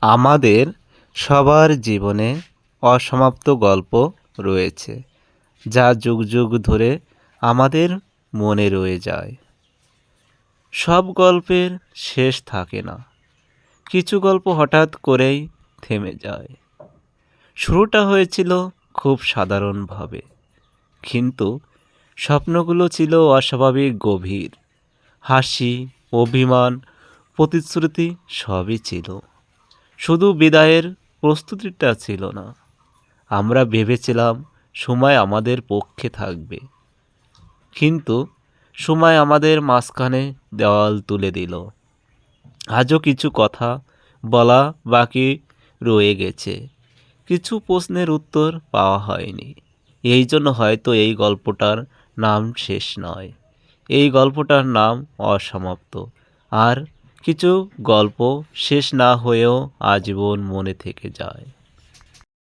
আমাদের সবার জীবনে অসমাপ্ত গল্প রয়েছে, যা যুগ যুগ ধরে আমাদের মনে রয়ে যায়। সব গল্পের শেষ থাকে না, কিছু গল্প হঠাৎ করেই থেমে যায়। শুরুটা হয়েছিল খুব সাধারণভাবে, কিন্তু স্বপ্নগুলো ছিল অস্বাভাবিক গভীর। হাসি, অভিমান, প্রতিশ্রুতি সবই ছিল, শুধু বিদায়ের প্রস্তুতিটা ছিল না। আমরা ভেবেছিলাম সময় আমাদের পক্ষে থাকবে, কিন্তু সময় আমাদের মাঝখানে দেওয়াল তুলে দিল। আজও কিছু কথা বলা বাকি রয়ে গেছে, কিছু প্রশ্নের উত্তর পাওয়া হয়নি। এই জন্য হয়তো এই গল্পটার নাম শেষ নয়, এই গল্পটার নাম অসমাপ্ত। আর কিছু গল্প শেষ না হয়েও আজীবন মনে থেকে যায়।